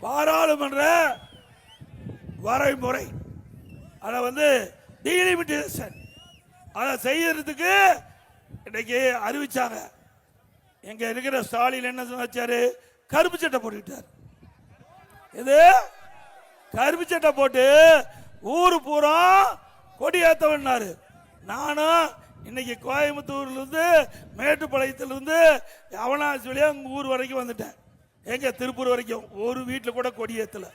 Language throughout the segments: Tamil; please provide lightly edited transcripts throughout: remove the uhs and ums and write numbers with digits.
பாராளுமன்ற வரைமுறை அதை டீலிமிட்டேஷன் அதை செய்யறதுக்கு இன்னைக்கு அறிவிச்சாங்க. எங்க இருக்கிற ஸ்டாலின் என்ன சொன்னாரு? கருப்பு சட்டை போட்டுக்கிட்டார். இது கருப்பு சட்டை போட்டு ஊரு பூரா கொடி ஏத்தவன்னாரு. நானும் இன்னைக்கு கோயம்புத்தூர்ல இருந்து மேட்டுப்பாளையத்துல இருந்து அவனாசி வழியா உங்க ஊர் வரைக்கும் வந்துட்டேன். எங்க திருப்பூர் வரைக்கும் ஒரு வீட்டுல கூட கொடி ஏத்தல.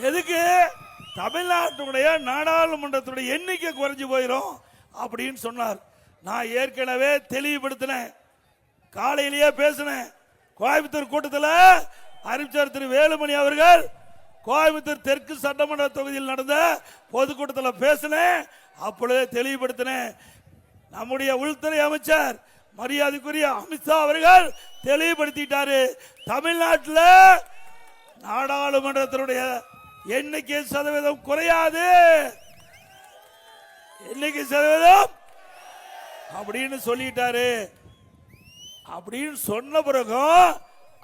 எதுக்கு? தமிழ்நாட்டுடைய நாடாளுமன்றத்துடைய எண்ணிக்கை குறைஞ்சு போயிடும் அப்படின்னு சொன்னார். நான் ஏற்கனவே தெளிவுபடுத்தினேன், காலையிலேயே பேசினேன். கோயம்புத்தூர் கூட்டத்தில் அறிவிச்சார் திரு வேலுமணி அவர்கள். கோயம்புத்தூர் தெற்கு சட்டமன்ற தொகுதியில் நடந்த பொதுக்கூட்டத்தில் பேசினேன். அப்பொழுதே தெளிவுபடுத்தினேன். நம்முடைய உள்துறை அமைச்சர் மரியாதைக்குரிய அமித்ஷா அவர்கள் தெளிவுபடுத்திட்டாரு. தமிழ்நாட்டில் நாடாளுமன்றத்தினுடைய எண்ணிக்கை சதவீதம் குறையாது, எண்ணிக்கை சதவீதம் அப்படின்னு சொல்லிட்டாரு. அப்படின்னு சொன்ன பிறகும்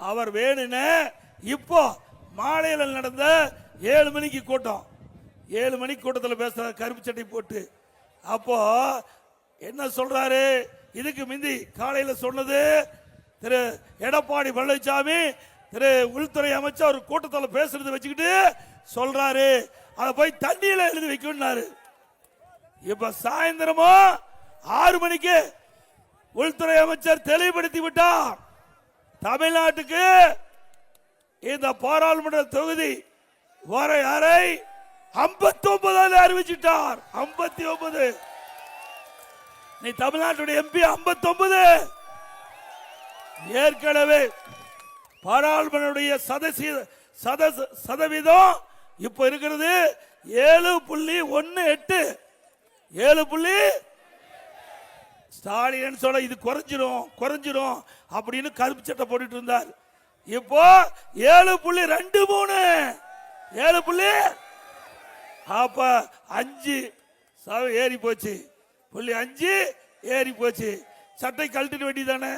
அவர் வேணுன்னு இப்போ மாலையில் நடந்த 7 மணிக்கு கூட்டம், 7 மணிக்கு கூட்டத்தில் பேசுற கருப்பு சட்டை போட்டு அப்போ என்ன சொல்றாரு? இதுக்கு முந்தி காலையில் சொன்னது திரு எடப்பாடி பழனிசாமி திரு உள்துறை அமைச்சர் ஒரு கூட்டத்தில் பேசுறது வச்சுக்கிட்டு சொல்றாரு அதை போய் தண்ணியில எழுதி வைக்கணும்னாரு. இப்ப சாயந்தரமும் 6 மணிக்கு உள்துறை அமைச்சர் தெளிவுபடுத்தி விட்டார். தமிழ்நாட்டுக்கு இந்த பாராளுமன்ற தொகுதி வரையறை 59 அறிவிச்சிட்டார். 59. நீ தமிழ்நாட்டுடைய எம்பி 59. ஏற்கனவே பாராளுமன்ற சதவீதம் இப்ப இருக்கிறது 7.18. 7. ஸ்டாலின் சொல்ல இது குறைஞ்சிரும் அப்படின்னு கருப்பு சட்டை போட்டுட்டு இருந்தார். இப்போ 7.23. 7. அப்ப 5 ஏறி போச்சு. 5 ஏறி போச்சு. சட்டை கழட்டிட வேண்டியதானே?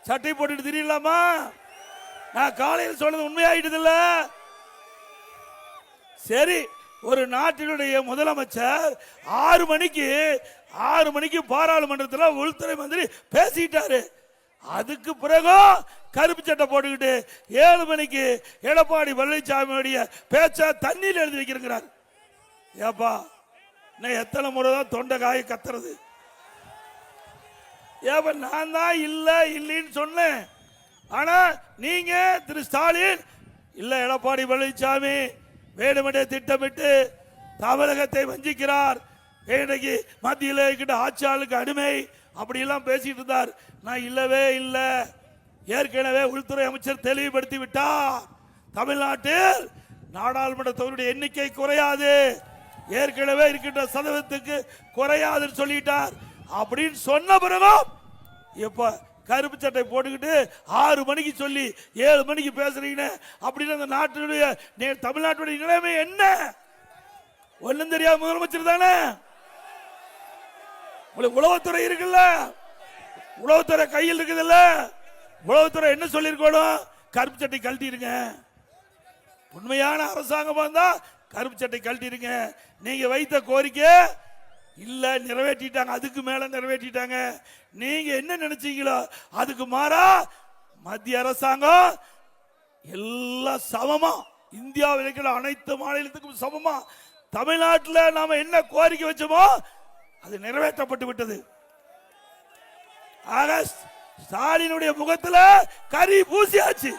சட்டை போட்டுட்டு தெரியலாமா? நான் காலையில் சொன்னது உண்மையாயிட்டது இல்ல. சரி, ஒரு நாட்டினுடைய முதலமைச்சர் 6 மணிக்கு பாராளுமன்றத்தில் உள்துறை மந்திரி பேசிட்டாரு. அதுக்கு பிறகு கருப்பு சட்டை போட்டுக்கிட்டு 7 மணிக்கு எடப்பாடி பழனிசாமியுடைய பேச்ச தண்ணியில் எழுதி வைக்கிறார். ஏப்பா, நான் எத்தனை முறை தான் தொண்டை காய கத்துறது? ஏப்பா, நான் தான் இல்லைன்னு சொன்னேன். ஆனா நீங்க திரு ஸ்டாலின் இல்ல எடப்பாடி பழனிசாமி வேண்டுமென்றே திட்டமிட்டு தமிழகத்தை வஞ்சிக்கிறார், இன்னைக்கு மத்தியில் இருக்கின்ற ஆட்சியாளருக்கு அடிமை அப்படி எல்லாம் பேசிட்டு இருந்தார். நான் இல்லவே இல்லை. ஏற்கனவே உள்துறை அமைச்சர் தெளிவுபடுத்தி விட்டார். தமிழ்நாட்டில் நாடாளுமன்ற தொகுதியுடைய எண்ணிக்கை குறையாது, ஏற்கனவே இருக்கின்ற சதவீதத்துக்கு குறையாதுன்னு சொல்லிட்டார். அப்படின்னு சொன்ன பிறகும் இப்ப கருப்பு சட்டை போட்டுக்கிட்டு 6 மணிக்கு சொல்லி 7 மணிக்கு பேசுறீங்க. அப்படின்னு அந்த நாட்டுடைய தமிழ்நாட்டுடைய நிலைமை என்ன? ஒன்னும் தெரியாத முதலமைச்சர் தானே. உங்களுக்கு உளவுத்துறை இருக்குல்ல, உளவுத்துறை கையில் இருக்குதுல்ல. உளவுத்துறை என்ன சொல்லிருக்கணும்? கருப்பு சட்டை கழட்டிருங்க. உண்மையான அரசாங்கம் வந்தா கருப்பு சட்டை கழட்டிருங்க. நீங்க வைத்த கோரிக்கை இல்ல நிறைவேற்றிட்டாங்க, அதுக்கு மேல நிறைவேற்றிட்டாங்க. நீங்க என்ன நினைச்சீங்களோ அதுக்கு மாறா மத்திய அரசாங்கம் எல்லாம் சமமா, இந்தியாவில் இருக்கிற அனைத்து மாநிலத்துக்கும் சமமா தமிழ்நாட்டில் நாம என்ன கோரிக்கை வச்சோமோ அது நிறைவேற்றப்பட்டு விட்டது. ஆக ஸ்டாலினுடைய முகத்தில் கரி பூசியாச்சு.